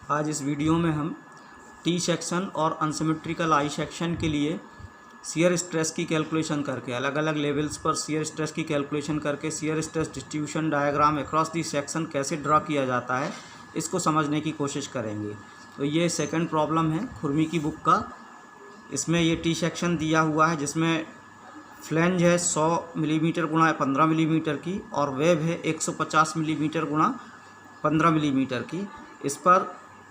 आज इस वीडियो में हम टी सेक्शन और अनसिमेट्रिकल आई सेक्शन के लिए शियर स्ट्रेस की कैलकुलेशन करके अलग अलग लेवल्स पर शियर स्ट्रेस की कैलकुलेशन करके shear stress distribution diagram across the section कैसे ड्रा किया जाता है इसको समझने की कोशिश करेंगे। तो ये सेकंड प्रॉब्लम है खुरमी की बुक का। इसमें ये टी सेक्शन दिया हुआ है जिसमें फ्लेंज है 100 मिलीमीटर गुणा 15 मिलीमीटर की और वेब है 150 मिलीमीटर गुणा 15 मिलीमीटर की।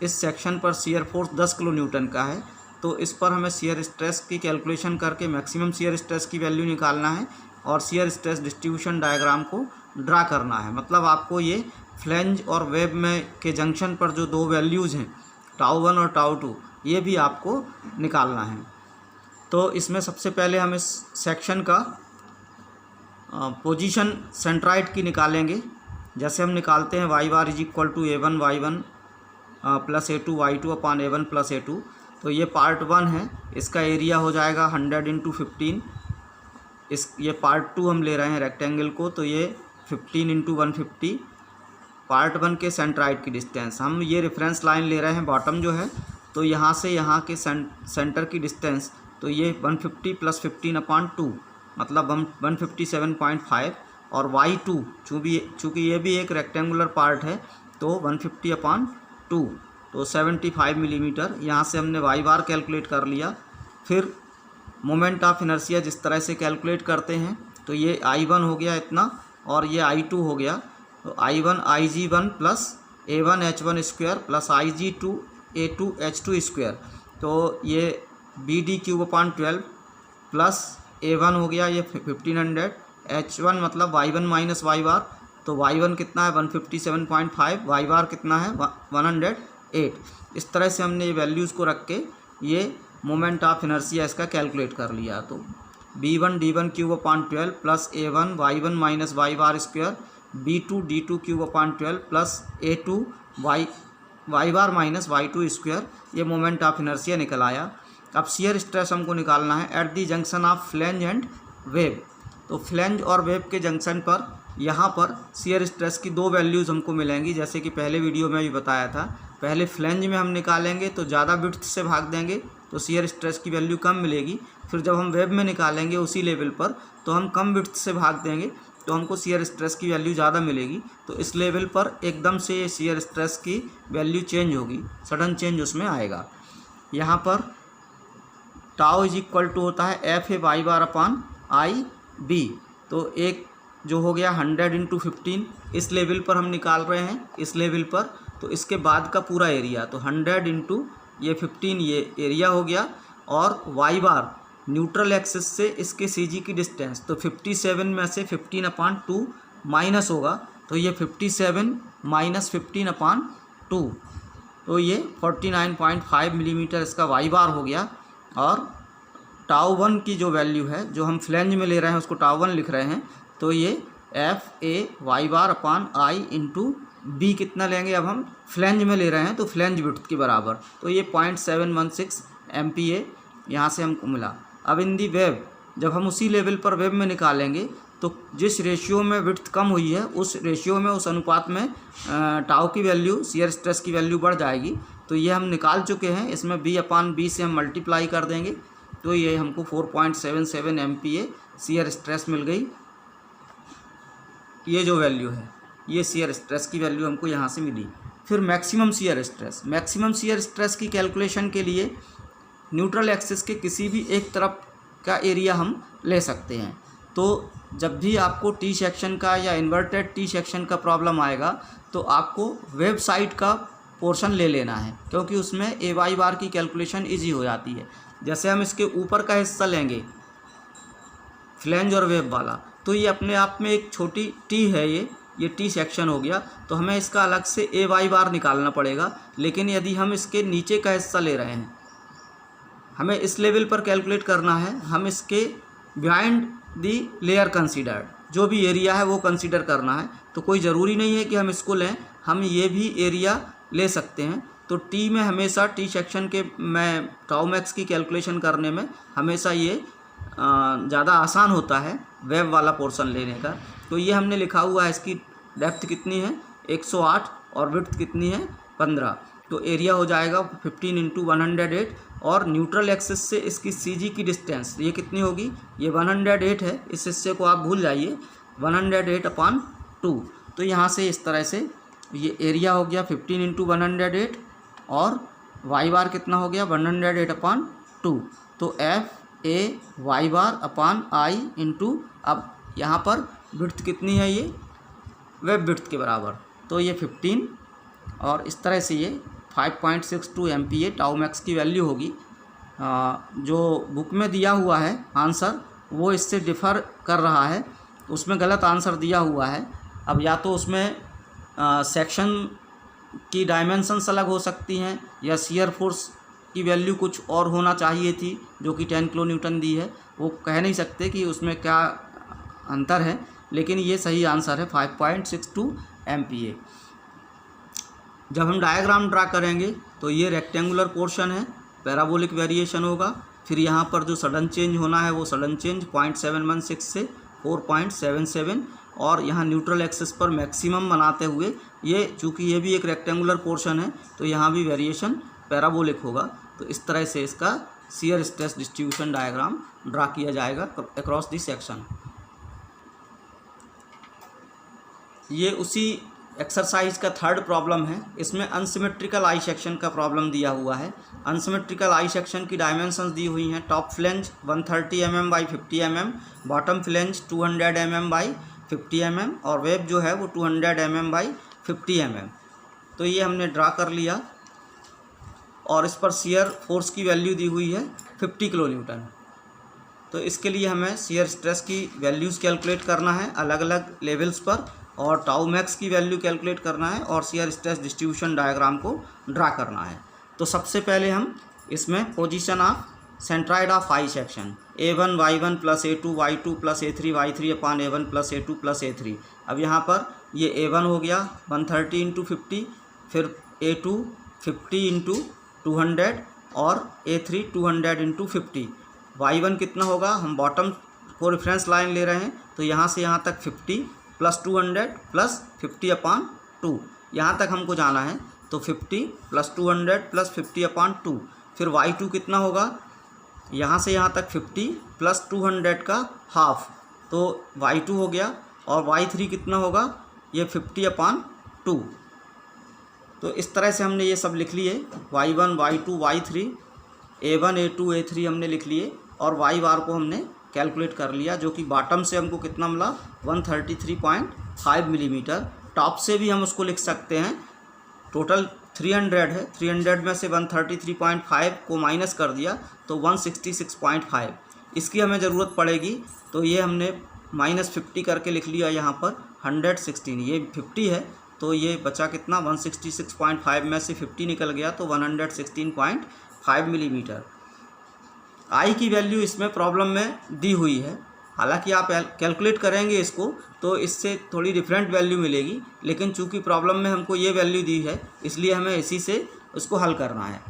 इस सेक्शन पर शियर फोर्स 10 किलो न्यूटन का है। तो इस पर हमें शियर स्ट्रेस की कैलकुलेशन करके मैक्सिमम शियर स्ट्रेस की वैल्यू निकालना है और शियर स्ट्रेस डिस्ट्रीब्यूशन डायग्राम को ड्रा करना है। मतलब आपको ये फ्लेंज और वेब में के जंक्शन पर जो दो वैल्यूज़ हैं टाउ 1 और टाउ 2 ये भी आपको निकालना है। तो इसमें सबसे पहले हम इस सेक्शन का पोजीशन सेंट्राइड की निकालेंगे। जैसे हम निकालते हैं Y bar is equal to A1 Y1 plus A2 Y2 upon A1 plus A2। तो ये पार्ट 1 है, इसका एरिया हो जाएगा 100 इंटू 15। ये पार्ट 2 हम ले रहे हैं रेक्टेंगल को, तो ये 15 इंटू 150 पार्ट 1 के सेंट्राइड की डिस्टेंस। हम ये रेफरेंस लाइन ले रहे हैं बॉटम जो है, तो यहाँ से यहाँ के सेंटर की डिस्टेंस तो ये 150 प्लस 15 अपान 2 मतलब 157.5 और Y2 चूँकि ये भी एक रेक्टेंगुलर पार्ट है तो 150 अपान 2 तो 75 मिलीमीटर। यहाँ से हमने वाई बार कैलकुलेट कर लिया। फिर मोमेंट ऑफ इनर्शिया जिस तरह से कैलकुलेट करते हैं तो ये I1 हो गया इतना और ये I2 हो गया। तो I1 Ig1 plus A1 H1 square plus Ig2 A2 H2 square. तो ये BD cube upon 12 plus A1 हो गया ये 1500 H1 मतलब Y1 माइनस वाई बार। तो Y1 कितना है 157.5, वाई बार कितना है 108। इस तरह से हमने ये वैल्यूज़ को रख के ये मोमेंट ऑफ इनर्शिया इसका कैलकुलेट कर लिया। तो B1 D1 cube upon 12 plus A1 Y1 minus Y bar square B2 D2 cube upon 12 plus A2 Y bar minus Y2 square. ये मोमेंट ऑफ इनर्शिया निकल आया। अब शियर स्ट्रेस हमको निकालना है at the junction of flange and web. तो flange और web के जंक्शन पर यहाँ पर शियर स्ट्रेस की दो वैल्यूज़ हमको मिलेंगी। जैसे कि पहले वीडियो में भी बताया था, पहले फ्लेंज में हम निकालेंगे तो ज़्यादा विड्थ से भाग देंगे तो शियर स्ट्रेस की वैल्यू कम मिलेगी। फिर जब हम वेब में निकालेंगे उसी लेवल पर तो हम कम विड्थ से भाग देंगे तो हमको शियर स्ट्रेस की वैल्यू ज़्यादा मिलेगी। तो इस लेवल पर एकदम से ये शियर स्ट्रेस की वैल्यू चेंज होगी, सडन चेंज उसमें आएगा। यहाँ पर टाउ इज इक्वल टू होता है F A Y bar upon I B. तो एक जो हो गया 100 इंटू 15 इस लेवल पर हम निकाल रहे हैं, इस लेवल पर। तो इसके बाद का पूरा एरिया तो 100 इंटू ये 15 ये एरिया हो गया और वाई बार न्यूट्रल एक्सिस से इसके CG की डिस्टेंस। तो 57 में से 15 अपान 2 माइनस होगा तो ये 57 माइनस 15 अपान 2 तो ये 49.5 मिलीमीटर इसका वाई बार हो गया। और टाउ 1 की जो वैल्यू है जो हम फ्लेंज में ले रहे हैं उसको टाउ 1 लिख रहे हैं, तो ये F A Y bar upon I into B कितना लेंगे, अब हम फ्लेंज में ले रहे हैं तो फ्लेंज विड्थ के बराबर। तो ये 0.716 MPa यहाँ से हमको मिला। अब इन दी वेब जब हम उसी लेवल पर वेब में निकालेंगे तो जिस रेशियो में विड्थ कम हुई है उस रेशियो में उस अनुपात में टाउ की वैल्यू शियर स्ट्रेस की वैल्यू बढ़ जाएगी। तो ये हम निकाल चुके हैं। इसमें B अपान B से हम मल्टीप्लाई कर देंगे तो ये हमको 4.77 MPa शियर स्ट्रेस मिल गई। ये जो वैल्यू है ये शियर स्ट्रेस की वैल्यू हमको यहाँ से मिली। फिर मैक्सिमम शियर स्ट्रेस की कैलकुलेशन के लिए न्यूट्रल एक्सिस के किसी भी एक तरफ का एरिया हम ले सकते हैं। तो जब भी आपको टी सेक्शन का या इन्वर्टेड टी सेक्शन का प्रॉब्लम आएगा तो आपको वेब साइड का पोर्शन ले लेना है क्योंकि उसमें ए वाई बार की कैलकुलेशन इजी हो जाती है। जैसे हम इसके ऊपर का हिस्सा लेंगे फ्लेंज और वेब वाला तो ये अपने आप में एक छोटी टी है, ये टी सेक्शन हो गया। तो हमें इसका अलग से ए वाई बार निकालना पड़ेगा। लेकिन यदि हम इसके नीचे का हिस्सा ले रहे हैं, हमें इस लेवल पर कैलकुलेट करना है, हम इसके बिहाइंड दी लेयर कंसीडर्ड जो भी एरिया है वो कंसीडर करना है। तो कोई ज़रूरी नहीं है कि हम इसको लें, हम ये भी एरिया ले सकते हैं। तो टी में हमेशा टी सेक्शन के मैं टाउ मैक्स की कैलकुलेशन करने में हमेशा ये ज़्यादा आसान होता है वेब वाला पोर्शन लेने का। तो ये हमने लिखा हुआ है, इसकी डेप्थ कितनी है 108 और विड्थ कितनी है 15। तो एरिया हो जाएगा 15 इंटू 108 और न्यूट्रल एक्सिस से इसकी CG की डिस्टेंस ये कितनी होगी, ये 108 है, इस हिस्से को आप भूल जाइए, 108/2। तो यहाँ से इस तरह से ये एरिया हो गया 15 इंटू 108 और वाई बार कितना हो गया 108/2। तो FA/y/I इंटू, अब यहाँ पर विड्थ कितनी है, ये वेब विड्थ के बराबर, तो ये 15 और इस तरह से ये 5.62 MPa टाउ मैक्स की वैल्यू होगी। जो बुक में दिया हुआ है आंसर वो इससे डिफ़र कर रहा है, उसमें गलत आंसर दिया हुआ है। अब या तो उसमें सेक्शन की डायमेंशंस अलग हो सकती हैं या शियर फोर्स की वैल्यू कुछ और होना चाहिए थी जो कि 10 किलो न्यूटन दी है, वो कह नहीं सकते कि उसमें क्या अंतर है, लेकिन ये सही आंसर है 5.62 MPa। जब हम डायग्राम ड्रा करेंगे तो ये रेक्टेंगुलर पोर्शन है, पैराबोलिक वेरिएशन होगा, फिर यहाँ पर जो सडन चेंज होना है वो सडन चेंज 0.716 से 4.77 और यहाँ न्यूट्रल एक्सिस पर मैक्सिमम बनाते हुए ये, चूँकि ये भी एक रेक्टेंगुलर पोर्शन है तो यहाँ भी वेरिएशन पैराबोलिक होगा। तो इस तरह से इसका shear stress distribution diagram draw किया जाएगा अक्रॉस दी सेक्शन। ये उसी एक्सरसाइज का थर्ड प्रॉब्लम है, इसमें अनसिमेट्रिकल आई सेक्शन का प्रॉब्लम दिया हुआ है। अनसिमेट्रिकल आई सेक्शन की डायमेंशंस दी हुई हैं, top flange 130 mm by 50 mm, bottom flange 200 mm by 50 mm और वेब जो है वो 200 mm बाई 50 mm। तो ये हमने ड्रा कर लिया और इस पर शियर फोर्स की वैल्यू दी हुई है 50 किलो न्यूटन। तो इसके लिए हमें शियर स्ट्रेस की वैल्यूज़ कैलकुलेट करना है अलग अलग लेवल्स पर और टाउ मैक्स की वैल्यू कैलकुलेट करना है और शियर स्ट्रेस डिस्ट्रीब्यूशन डायग्राम को ड्रा करना है। तो सबसे पहले हम इसमें position of centroid of I section A1 y1 plus A2 y2 plus A3 y3 upon A1 plus A2 plus A3। अब यहाँ पर ये A1 हो गया 130 इंटू 50, फिर A2 50 इंटू 200 और A3 200 इंटू 50। y1 कितना होगा, हम बॉटम को रेफरेंस लाइन ले रहे हैं तो यहाँ से यहाँ तक 50 प्लस 200 प्लस 50/2, यहाँ तक हमको जाना है। तो 50 प्लस 200 प्लस 50/2। फिर y2 कितना होगा, यहाँ से यहाँ तक 50 प्लस 200 का हाफ, तो y2 हो गया। और y3 कितना होगा, ये 50/2। तो इस तरह से हमने ये सब लिख लिए, y1 y2 y3, A1 A2 A3 हमने लिख लिए और y बार को हमने कैलकुलेट कर लिया, जो कि बॉटम से हमको कितना मिला 133.5 मिलीमीटर। टॉप से भी हम उसको लिख सकते हैं, टोटल 300 है, 300 में से 133.5 को माइनस कर दिया तो 166.5। इसकी हमें ज़रूरत पड़ेगी तो ये हमने -50 करके लिख लिया यहाँ पर 116। ये 50 है तो ये बचा कितना 166.5 में से 50 निकल गया तो 116.5 मिलीमीटर। आई की वैल्यू इसमें प्रॉब्लम में दी हुई है, हालांकि आप कैलकुलेट करेंगे इसको तो इससे थोड़ी डिफरेंट वैल्यू मिलेगी, लेकिन चूंकि प्रॉब्लम में हमको ये वैल्यू दी है इसलिए हमें इसी से उसको हल करना है।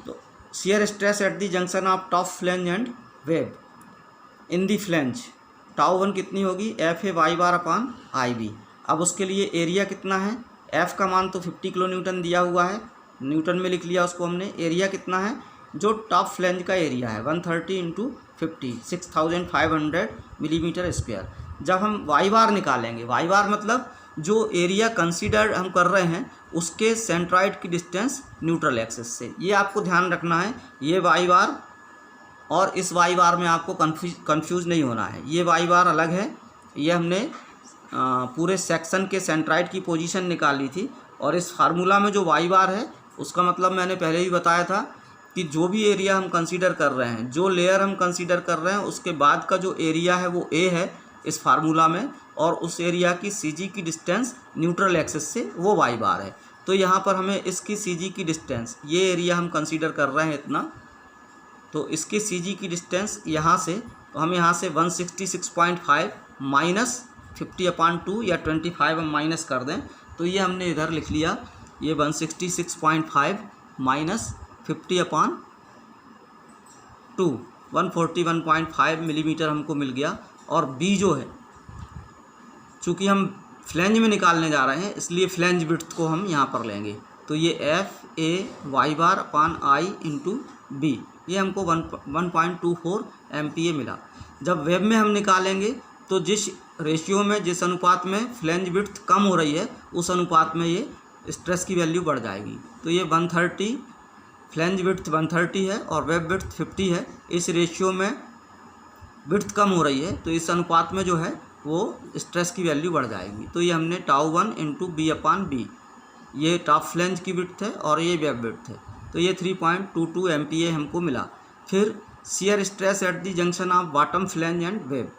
तो shear stress at the junction of top flange and web in the flange, टाउ1 कितनी होगी FA/y/IB। अब उसके लिए एरिया कितना है, F का मान तो 50 किलो न्यूटन दिया हुआ है, न्यूटन में लिख लिया उसको हमने। एरिया कितना है, जो टॉप फ्लेंज का एरिया है 130 इंटू 50 6500 मिलीमीटर स्क्वायर। जब हम वाई बार निकालेंगे, वाई बार मतलब जो एरिया कंसीडर्ड हम कर रहे हैं उसके सेंट्राइड की डिस्टेंस न्यूट्रल एक्सिस से, ये आपको ध्यान रखना है। ये वाई बार और इस वाई बार में आपको कंफ्यूज नहीं होना है, ये वाई बार अलग है। ये हमने पूरे सेक्शन के सेंट्राइड की पोजीशन निकाली थी और इस फार्मूला में जो वाई बार है उसका मतलब मैंने पहले ही बताया था कि जो भी एरिया हम कंसीडर कर रहे हैं, जो लेयर हम कंसीडर कर रहे हैं उसके बाद का जो एरिया है वो A है इस फार्मूला में, और उस एरिया की CG की डिस्टेंस न्यूट्रल एक्सिस से वो वाई बार है। तो यहाँ पर हमें इसकी CG की डिस्टेंस, ये एरिया हम कंसीडर कर रहे हैं इतना, तो इसकी CG की डिस्टेंस यहाँ से, तो हम यहाँ से 166.5 माइनस 50/2 या 25 हम माइनस कर दें तो ये हमने इधर लिख लिया, ये 166.5 माइनस 50/2 141.5 मिलीमीटर हमको मिल गया। और B जो है, चूँकि हम फ्लेंज में निकालने जा रहे हैं इसलिए फ्लेंज विड्थ को हम यहाँ पर लेंगे तो ये F A Y bar upon I into B, ये हमको 1.24 MPa मिला। जब वेब में हम निकालेंगे तो जिस रेशियो में, जिस अनुपात में फ्लैंज विड्थ कम हो रही है उस अनुपात में ये स्ट्रेस की वैल्यू बढ़ जाएगी। तो ये 130, फ्लैंज विड्थ 130 है और वेब विड्थ 50 है। इस रेशियो में विड्थ कम हो रही है तो इस अनुपात में जो है वो स्ट्रेस की वैल्यू बढ़ जाएगी। तो ये हमने टाउ 1 इंटू बी अपान बी, ये टॉप फ्लैंज की विड्थ है और ये वेब विड्थ है, तो ये 3.22 MPa हमको मिला। फिर shear stress at the junction of bottom flange and web,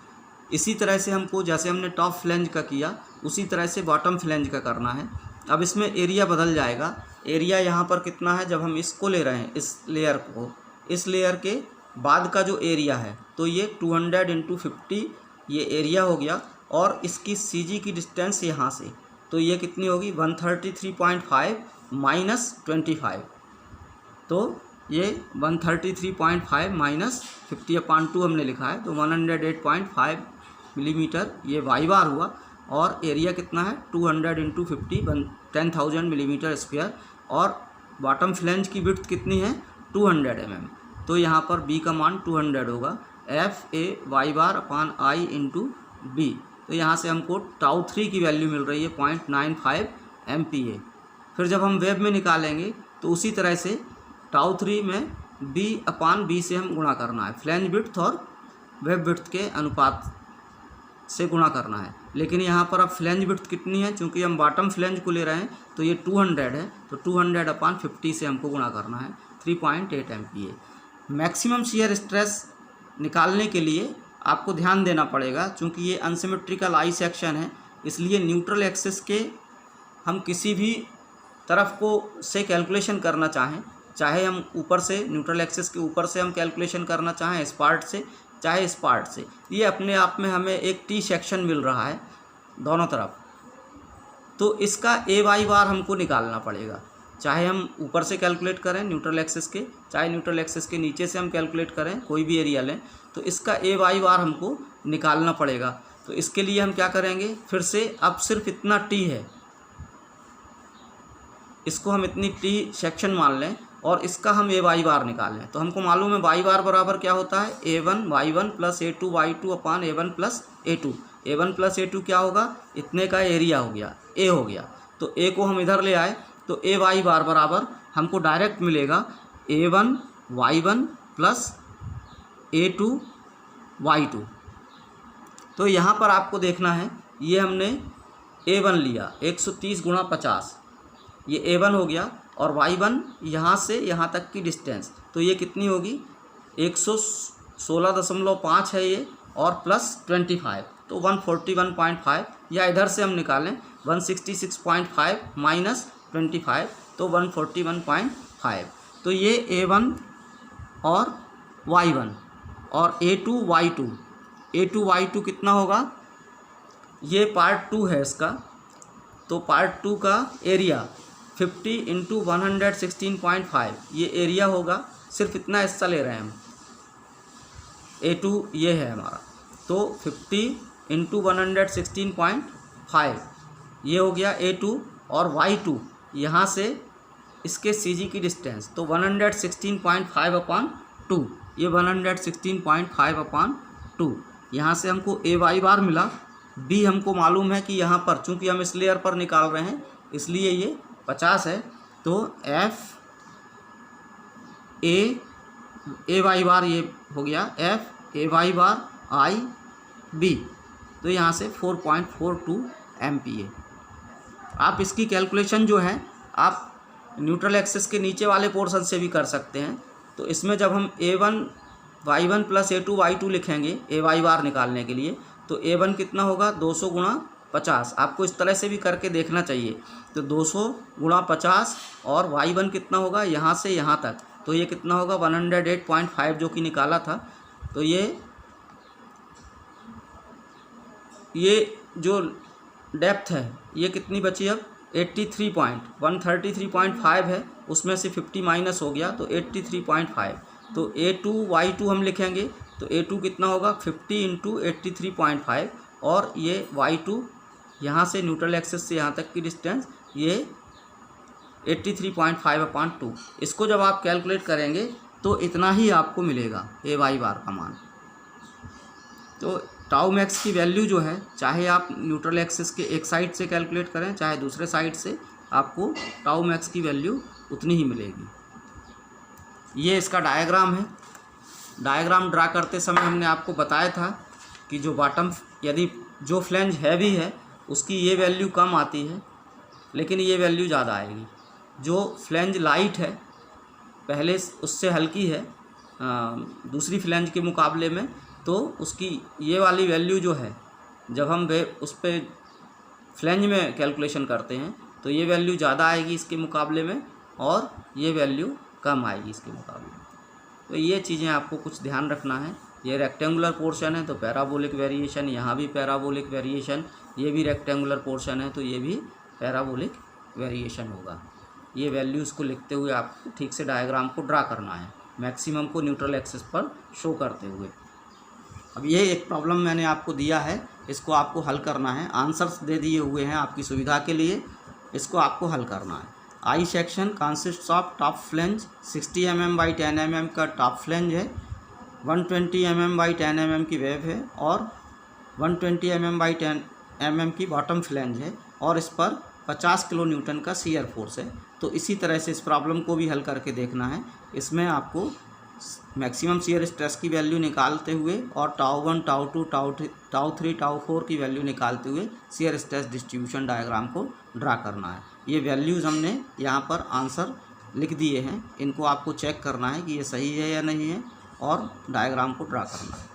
इसी तरह से हमको, जैसे हमने टॉप फ्लैंज का किया उसी तरह से बॉटम फ्लैंज का करना है। अब इसमें एरिया बदल जाएगा। एरिया यहाँ पर कितना है, जब हम इसको ले रहे हैं, इस लेयर को, इस लेयर के बाद का जो एरिया है, तो ये 200 इंटू 50 ये एरिया हो गया। और इसकी CG की डिस्टेंस यहाँ से, तो ये कितनी होगी 133.5 माइनस 25, तो ये 133.5 माइनस 50/2 हमने लिखा है, तो 108.5 मिलीमीटर ये वाई बार हुआ। और एरिया कितना है 200 इंटू 50, 10,000 मिलीमीटर स्क्वायर। और बॉटम फ्लैंज की विड्थ कितनी है 200 mm, तो यहाँ पर बी का मान 200 होगा, F A Y bar upon I into B. तो यहाँ से हमको टाउ 3 की वैल्यू मिल रही है 0.95 MPa। फिर जब हम वेब में निकालेंगे तो उसी तरह से टाउ 3 में बी अपान बी से हम गुणा करना है, फ्लैंज विड्थ और वेब विड्थ के अनुपात से गुणा करना है। लेकिन यहाँ पर अब फ्लैंज विड्थ कितनी है, चूँकि हम बॉटम फ्लैंज को ले रहे हैं तो ये 200 है, तो 200/50 से हमको गुणा करना है, 3.8 MPa। मैक्सिमम शियर स्ट्रेस निकालने के लिए आपको ध्यान देना पड़ेगा, चूँकि ये अनसिमेट्रिकल आई सेक्शन है, इसलिए न्यूट्रल एक्सिस के हम किसी भी तरफ को से कैलकुलेशन करना चाहे हम ऊपर से, न्यूट्रल एक्सिस के ऊपर से हम कैलकुलेशन करना चाहें इस पार्ट से, चाहे इस पार्ट से, ये अपने आप में हमें एक टी सेक्शन मिल रहा है दोनों तरफ। तो इसका ए वाई बार हमको निकालना पड़ेगा, चाहे हम ऊपर से कैलकुलेट करें न्यूट्रल एक्सिस के, चाहे न्यूट्रल एक्सिस के नीचे से हम कैलकुलेट करें, कोई भी एरिया लें, तो इसका ए वाई बार हमको निकालना पड़ेगा। तो इसके लिए हम क्या करेंगे, फिर से अब सिर्फ इतना टी है, इसको हम इतनी टी सेक्शन मान लें और इसका हम ए वाई बार निकालें। तो हमको मालूम है वाई बार बराबर क्या होता है, A1 Y1 plus A2 Y2 upon A1 plus A2। A1 plus A2 क्या होगा, इतने का एरिया हो गया, ए हो गया, तो ए को हम इधर ले आए, तो ए वाई बार बराबर हमको डायरेक्ट मिलेगा A1 Y1 plus A2 Y2। तो यहाँ पर आपको देखना है, ये हमने A1 लिया 130 गुणा 50, ये A1 हो गया, और Y1 यहाँ से यहाँ तक की डिस्टेंस, तो ये कितनी होगी 116.5 है ये, और प्लस 25, तो 141.5, या इधर से हम निकालें 166.5 माइनस 25, तो 141.5। तो ये A1 और Y1 और A2 Y2 कितना होगा, ये पार्ट 2 है इसका, तो पार्ट 2 का एरिया 50 इंटू 116.5 ये एरिया होगा, सिर्फ इतना हिस्सा ले रहे हैं हम, A2 ये है हमारा, तो 50 इंटू 116.5 ये हो गया A2, और Y2 यहाँ से इसके CG की डिस्टेंस, तो 116.5/2, ये 116.5/2। यहाँ से हमको ए वाई बार मिला। बी हमको मालूम है कि यहाँ पर चूँकि हम इस लेयर पर निकाल रहे हैं इसलिए ये 50 है, तो एफ ए वाई बार ये हो गया F A Y bar I B, तो यहाँ से 4.42 MPa। आप इसकी कैलकुलेशन जो है आप न्यूट्रल एक्सिस के नीचे वाले पोर्शन से भी कर सकते हैं। तो इसमें जब हम A1 Y1 plus A2 Y2 लिखेंगे ए वाई बार निकालने के लिए, तो A1 कितना होगा 200 गुणा 50, आपको इस तरह से भी करके देखना चाहिए। तो 200 गुणा 50, और Y1 कितना होगा यहाँ से यहाँ तक, तो ये कितना होगा 108.5 जो कि निकाला था। तो ये जो डेप्थ है ये कितनी बची, अब 133.5 है, उसमें से 50 माइनस हो गया तो 83.5। तो A2 Y2 हम लिखेंगे, तो A2 कितना होगा 50 इंटू 83.5, और ये Y2 यहाँ से न्यूट्रल एक्सिस से यहाँ तक की डिस्टेंस ये 83.5/2। इसको जब आप कैलकुलेट करेंगे तो इतना ही आपको मिलेगा ए वाई बार का मान। तो टाउ मैक्स की वैल्यू जो है, चाहे आप न्यूट्रल एक्सिस के एक साइड से कैलकुलेट करें चाहे दूसरे साइड से, आपको टाउ मैक्स की वैल्यू उतनी ही मिलेगी। ये इसका डायग्राम है। डायग्राम ड्रा करते समय हमने आपको बताया था कि जो बॉटम, यदि जो फ्लेंज हैवी है उसकी ये वैल्यू कम आती है लेकिन ये वैल्यू ज़्यादा आएगी। जो फ्लेंज लाइट है, पहले उससे हल्की है दूसरी फ्लेंज के मुकाबले में, तो उसकी ये वाली वैल्यू जो है, जब हम उस पर फ्लेंज में कैलकुलेशन करते हैं तो ये वैल्यू ज़्यादा आएगी इसके मुकाबले में और ये वैल्यू कम आएगी इसके मुकाबले में। तो ये चीज़ें आपको कुछ ध्यान रखना है। ये रेक्टेंगुलर पोर्शन है तो पैराबोलिक वेरिएशन, यहाँ भी पैराबोलिक वेरिएशन, ये भी रेक्टेंगुलर पोर्शन है तो ये भी पैराबोलिक वेरिएशन होगा। ये वैल्यूज़ को लिखते हुए आपको ठीक से डायग्राम को ड्रा करना है, मैक्सिमम को न्यूट्रल एक्सिस पर शो करते हुए। अब ये एक प्रॉब्लम मैंने आपको दिया है, इसको आपको हल करना है। आंसर्स दे दिए हुए हैं आपकी सुविधा के लिए, इसको आपको हल करना है। I section consists of top flange 60 mm by 10 mm का टॉप फ्लेंज है, 120 mm बाई 10 mm की वेब है और 120 mm बाई 10 mm की बॉटम फ्लेंज है और इस पर 50 किलो न्यूटन का शियर फोर्स है। तो इसी तरह से इस प्रॉब्लम को भी हल करके देखना है। इसमें आपको मैक्सिमम शियर स्ट्रेस की वैल्यू निकालते हुए और टाउ 1, टाउ 2, टाउ 3, टाउ 4 की वैल्यू निकालते हुए शियर स्ट्रेस डिस्ट्रीब्यूशन डायग्राम को ड्रा करना है। ये वैल्यूज़ हमने यहाँ पर आंसर लिख दिए हैं, इनको आपको चेक करना है कि ये सही है या नहीं है और डायग्राम को ड्रा करना है।